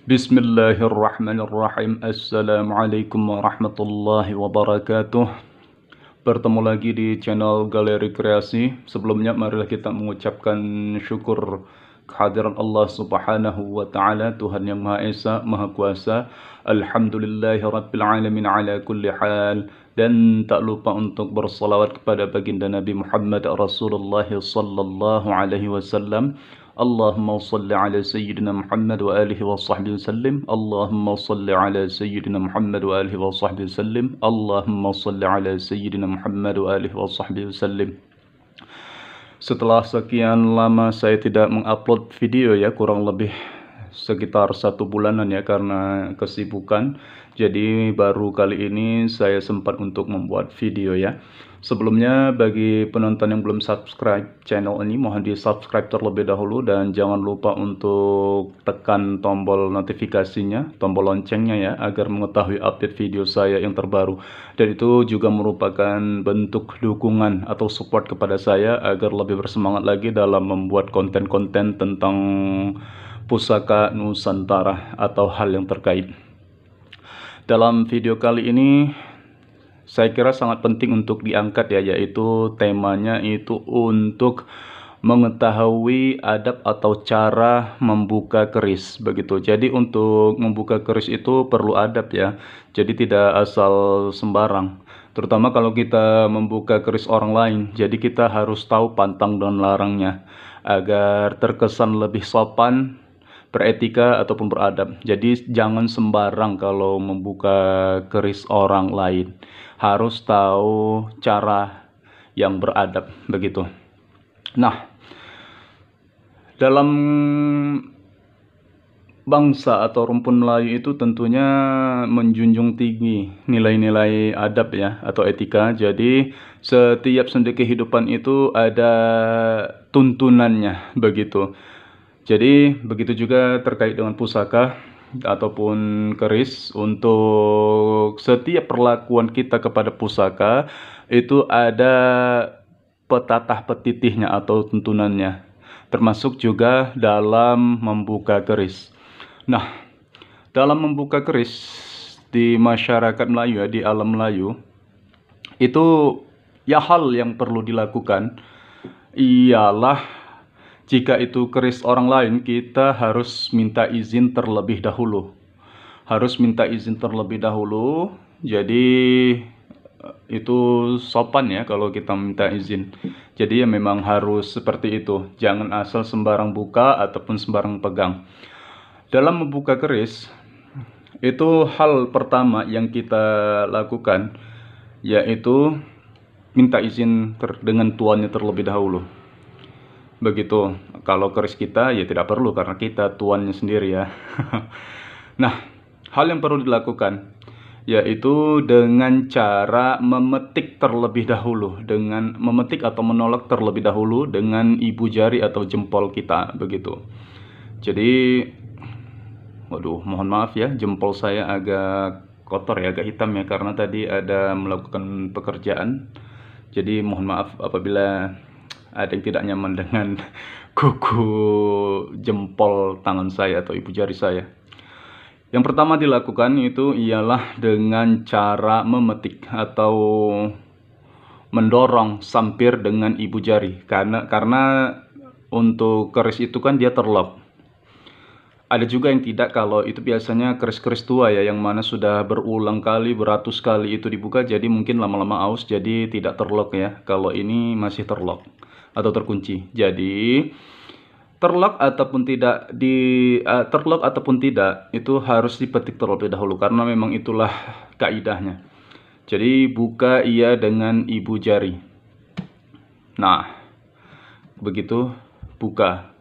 Bismillahirrahmanirrahim. Assalamualaikum warahmatullahi wabarakatuh. Bertemu lagi di channel Galeri Kreasi. Sebelumnya marilah kita mengucapkan syukur kehadiran Allah Subhanahu wa taala, Tuhan yang Maha Esa, Maha Kuasa. Alhamdulillahirabbil alamin ala kulli hal. Dan tak lupa untuk bersalawat kepada baginda Nabi Muhammad Rasulullah sallallahu alaihi wasallam. Allahumma salli ala sayyidina Muhammad wa alihi wa sahbihi wasallim. Allahumma salli ala sayyidina Muhammad wa alihi wa sahbihi wasallim. Allahumma salli ala sayyidina Muhammad wa alihi wa sahbihi wasallim. Setelah sekian lama saya tidak mengupload video ya, kurang lebih sekitar 1 bulanan ya karena kesibukan. Jadi baru kali ini saya sempat untuk membuat video ya. Sebelumnya bagi penonton yang belum subscribe channel ini, mohon di subscribe terlebih dahulu dan jangan lupa untuk tekan tombol notifikasinya, tombol loncengnya ya, agar mengetahui update video saya yang terbaru. Dan itu juga merupakan bentuk dukungan atau support kepada saya agar lebih bersemangat lagi dalam membuat konten-konten tentang pusaka Nusantara atau hal yang terkait. Dalam video kali ini saya kira sangat penting untuk diangkat ya, yaitu temanya itu untuk mengetahui adab atau cara membuka keris begitu. Jadi untuk membuka keris itu perlu adab ya. Jadi tidak asal sembarang. Terutama kalau kita membuka keris orang lain. Jadi kita harus tahu pantang dan larangnya agar terkesan lebih sopan, beretika ataupun beradab. Jadi jangan sembarang kalau membuka keris orang lain. Harus tahu cara yang beradab begitu. Nah, dalam bangsa atau rumpun Melayu itu tentunya menjunjung tinggi nilai-nilai adab ya atau etika. Jadi setiap sendi kehidupan itu ada tuntunannya begitu. Jadi begitu juga terkait dengan pusaka ataupun keris. Untuk setiap perlakuan kita kepada pusaka itu ada petatah petitihnya atau tuntunannya, termasuk juga dalam membuka keris. Nah, dalam membuka keris di masyarakat Melayu ya, di alam Melayu itu ya hal yang perlu dilakukan ialah jika itu keris orang lain, kita harus minta izin terlebih dahulu. Harus minta izin terlebih dahulu. Jadi itu sopan ya kalau kita minta izin. Jadi ya memang harus seperti itu. Jangan asal sembarang buka ataupun sembarang pegang. Dalam membuka keris, itu hal pertama yang kita lakukan yaitu minta izin dengan tuannya terlebih dahulu. Begitu. Kalau keris kita ya tidak perlu karena kita tuannya sendiri ya. Nah, hal yang perlu dilakukan yaitu dengan cara memetik terlebih dahulu, dengan memetik atau menolak terlebih dahulu dengan ibu jari atau jempol kita begitu. Jadi waduh, mohon maaf ya, jempol saya agak kotor ya, agak hitam ya karena tadi ada melakukan pekerjaan. Jadi mohon maaf apabila ada yang tidak nyaman dengan kuku jempol tangan saya atau ibu jari saya. Yang pertama dilakukan itu ialah dengan cara memetik atau mendorong sampir dengan ibu jari. Karena untuk keris itu kan dia terlock. Ada juga yang tidak, kalau itu biasanya keris-keris tua ya, yang mana sudah berulang kali, beratus kali itu dibuka, jadi mungkin lama-lama aus, jadi tidak terlock ya. Kalau ini masih terlock atau terkunci. Jadi terlock ataupun tidak terlock ataupun tidak itu harus dipetik terlebih dahulu karena memang itulah kaidahnya. Jadi buka ia dengan ibu jari. Nah, begitu buka.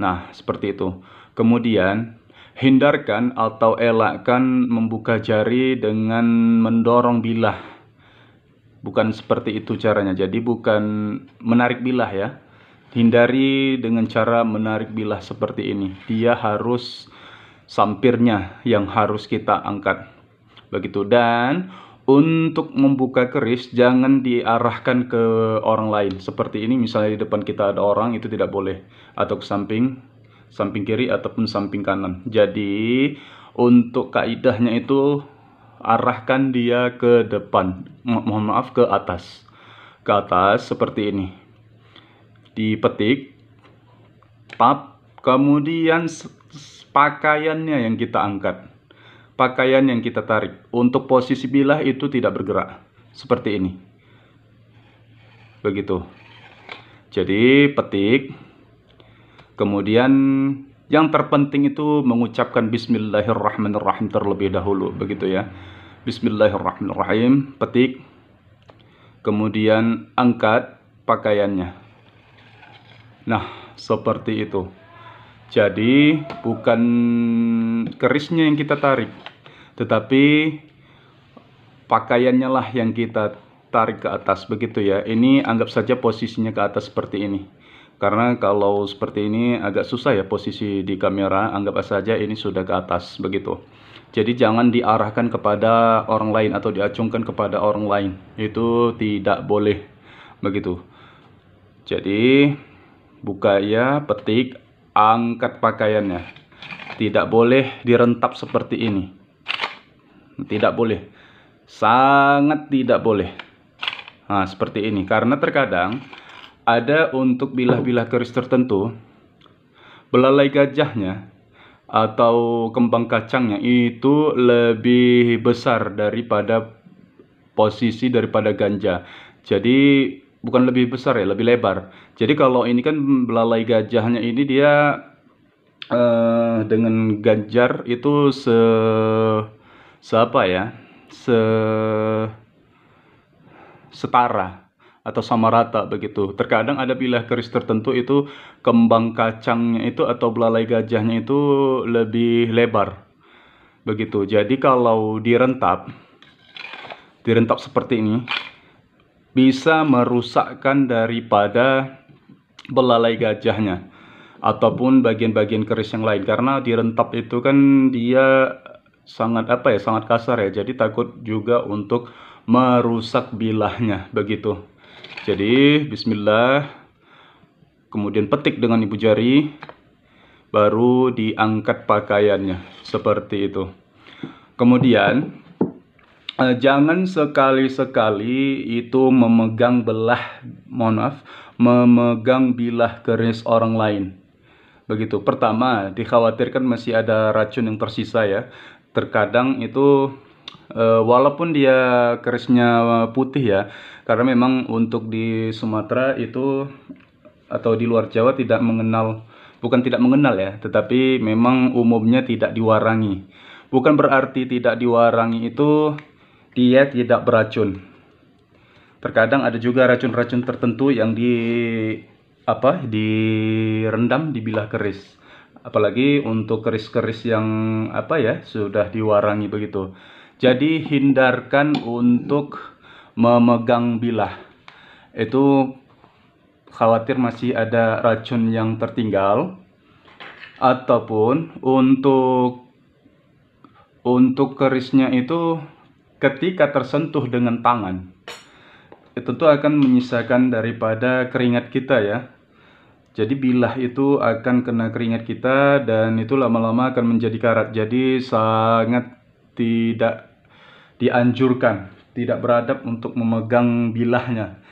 Nah, seperti itu. Kemudian hindarkan atau elakkan membuka jari dengan mendorong bilah. Bukan seperti itu caranya. Jadi bukan menarik bilah ya. Hindari dengan cara menarik bilah seperti ini. Dia harus sampirnya yang harus kita angkat. Begitu. Dan untuk membuka keris jangan diarahkan ke orang lain. Seperti ini misalnya di depan kita ada orang, itu tidak boleh. Atau ke samping. samping kiri ataupun samping kanan. Jadi untuk kaidahnya itu arahkan dia ke depan, mohon maaf, ke atas seperti ini, dipetik, tap, kemudian pakaiannya yang kita angkat, pakaian yang kita tarik. Untuk posisi bilah itu tidak bergerak, seperti ini, begitu. Jadi petik, kemudian yang terpenting itu mengucapkan Bismillahirrahmanirrahim terlebih dahulu, begitu ya. Bismillahirrahmanirrahim, petik, kemudian angkat pakaiannya. Nah, seperti itu. Jadi bukan kerisnya yang kita tarik, tetapi pakaiannya lah yang kita tarik ke atas, begitu ya. Ini anggap saja posisinya ke atas seperti ini. Karena kalau seperti ini agak susah ya posisi di kamera, anggap saja ini sudah ke atas, begitu. Jadi jangan diarahkan kepada orang lain atau diacungkan kepada orang lain. Itu tidak boleh, begitu. Jadi buka ya, petik, angkat pakaiannya. Tidak boleh direntap seperti ini. Tidak boleh. Sangat tidak boleh. Nah, seperti ini. Karena terkadang ada untuk bilah-bilah keris tertentu, belalai gajahnya atau kembang kacangnya itu lebih besar daripada posisi daripada ganja. Jadi bukan lebih besar ya, lebih lebar. Jadi kalau ini kan belalai gajahnya ini dia dengan ganjar itu setara atau sama rata, begitu. Terkadang ada bilah keris tertentu itu kembang kacangnya itu atau belalai gajahnya itu lebih lebar, begitu. Jadi kalau direntap seperti ini bisa merusakkan daripada belalai gajahnya ataupun bagian-bagian keris yang lain, karena direntap itu kan dia sangat sangat kasar ya. Jadi takut juga untuk merusak bilahnya, begitu. Jadi bismillah, kemudian petik dengan ibu jari, baru diangkat pakaiannya seperti itu. Kemudian jangan sekali-sekali itu memegang memegang bilah keris orang lain, begitu. Pertama, dikhawatirkan masih ada racun yang tersisa ya. Terkadang itu walaupun dia kerisnya putih ya, karena memang untuk di Sumatera itu atau di luar Jawa bukan tidak mengenal ya, tetapi memang umumnya tidak diwarangi. Bukan berarti tidak diwarangi itu dia tidak beracun. Terkadang ada juga racun-racun tertentu yang direndam di bilah keris. Apalagi untuk keris-keris yang sudah diwarangi, begitu. Jadi hindarkan untuk memegang bilah. Itu khawatir masih ada racun yang tertinggal, ataupun untuk kerisnya itu ketika tersentuh dengan tangan, itu tentu akan menyisakan daripada keringat kita ya. Jadi bilah itu akan kena keringat kita dan itu lama-lama akan menjadi karat. Jadi sangat tidak dianjurkan, tidak beradab untuk memegang bilahnya.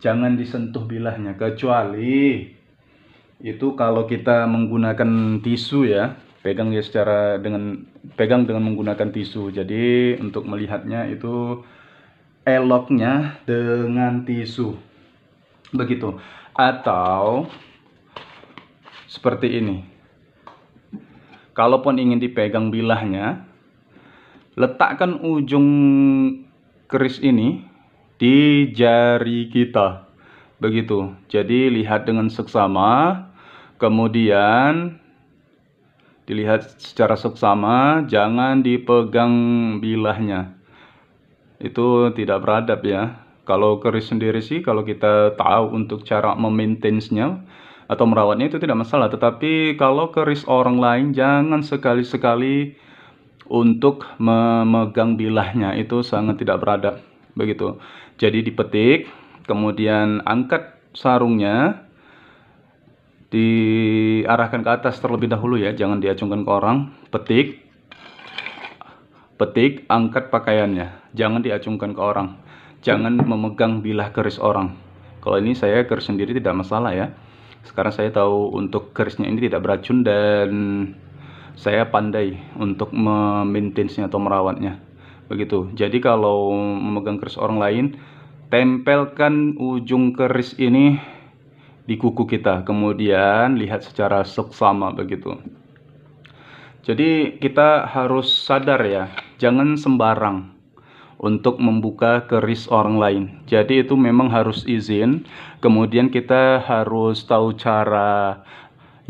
Jangan disentuh bilahnya, kecuali itu kalau kita menggunakan tisu ya. Pegang dengan menggunakan tisu. Jadi untuk melihatnya itu eloknya dengan tisu, begitu. Atau seperti ini, kalaupun ingin dipegang bilahnya, letakkan ujung keris ini di jari kita, begitu. Jadi lihat dengan seksama, kemudian dilihat secara seksama, jangan dipegang bilahnya. Itu tidak beradab ya. Kalau keris sendiri sih, kalau kita tahu untuk cara memaintenance-nya atau merawatnya itu tidak masalah. Tetapi kalau keris orang lain, jangan sekali-sekali untuk memegang bilahnya. Itu sangat tidak beradab, begitu. Jadi dipetik, kemudian angkat sarungnya, diarahkan ke atas terlebih dahulu ya, jangan diacungkan ke orang. Petik, angkat pakaiannya, jangan diacungkan ke orang, jangan memegang bilah keris orang. Kalau ini saya keris sendiri tidak masalah ya. Sekarang saya tahu untuk kerisnya ini tidak beracun dan saya pandai untuk memaintainsnya atau merawatnya. Begitu. Jadi kalau memegang keris orang lain, tempelkan ujung keris ini di kuku kita, kemudian lihat secara seksama begitu. Jadi kita harus sadar ya, jangan sembarang untuk membuka keris orang lain. Jadi itu memang harus izin, kemudian kita harus tahu cara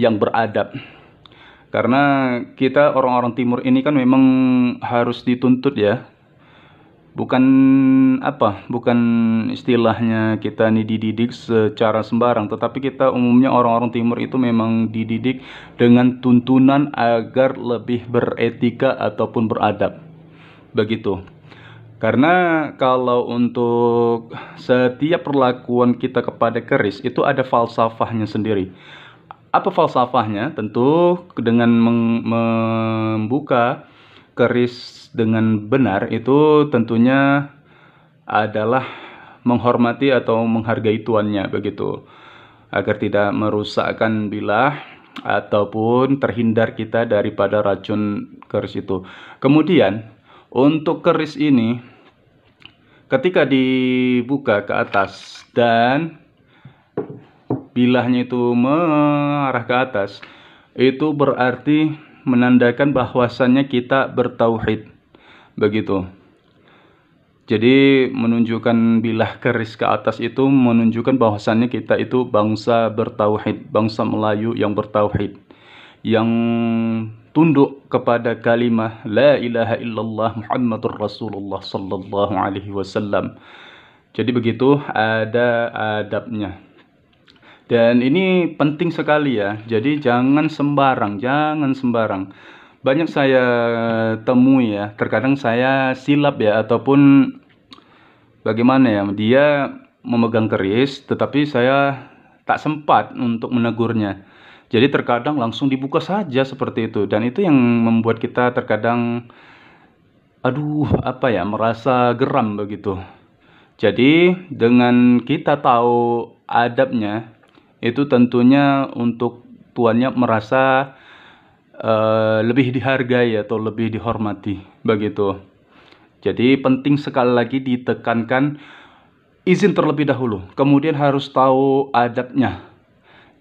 yang beradab. Karena kita orang-orang timur ini kan memang harus dituntut ya. Bukan istilahnya kita ini dididik secara sembarang, tetapi kita umumnya orang-orang timur itu memang dididik dengan tuntunan agar lebih beretika ataupun beradab. Begitu. Karena kalau untuk setiap perlakuan kita kepada keris itu ada falsafahnya sendiri. Apa falsafahnya? Tentu dengan membuka keris dengan benar itu tentunya adalah menghormati atau menghargai tuannya begitu, agar tidak merusakkan bilah ataupun terhindar kita daripada racun keris itu. Kemudian untuk keris ini ketika dibuka ke atas dan bilahnya itu mengarah ke atas, itu berarti menandakan bahwasannya kita bertauhid begitu. Jadi menunjukkan bilah keris ke atas itu menunjukkan bahwasannya kita itu bangsa bertauhid, bangsa Melayu yang bertauhid, yang tunduk kepada kalimah la ilaha illallah Muhammadur Rasulullah sallallahu alaihi wasallam. Jadi begitu ada adabnya. Dan ini penting sekali ya. Jadi jangan sembarang. Banyak saya temui ya, terkadang saya silap ya, ataupun bagaimana ya, dia memegang keris tetapi saya tak sempat untuk menegurnya. Jadi terkadang langsung dibuka saja seperti itu, dan itu yang membuat kita terkadang merasa geram begitu. Jadi dengan kita tahu adabnya, itu tentunya untuk tuannya merasa lebih dihargai atau lebih dihormati begitu. Jadi penting sekali lagi ditekankan izin terlebih dahulu, kemudian harus tahu adabnya,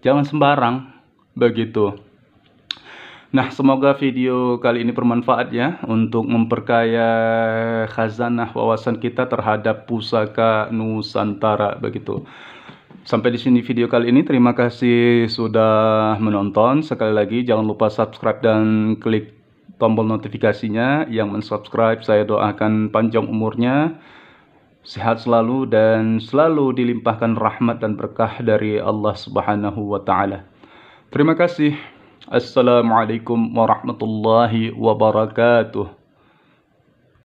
jangan sembarang begitu. Nah, semoga video kali ini bermanfaat ya, untuk memperkaya khazanah wawasan kita terhadap pusaka Nusantara begitu. Sampai di sini video kali ini. Terima kasih sudah menonton. Sekali lagi jangan lupa subscribe dan klik tombol notifikasinya. Yang mensubscribe saya doakan panjang umurnya, sehat selalu, dan selalu dilimpahkan rahmat dan berkah dari Allah Subhanahu wa taala. Terima kasih. Assalamualaikum warahmatullahi wabarakatuh.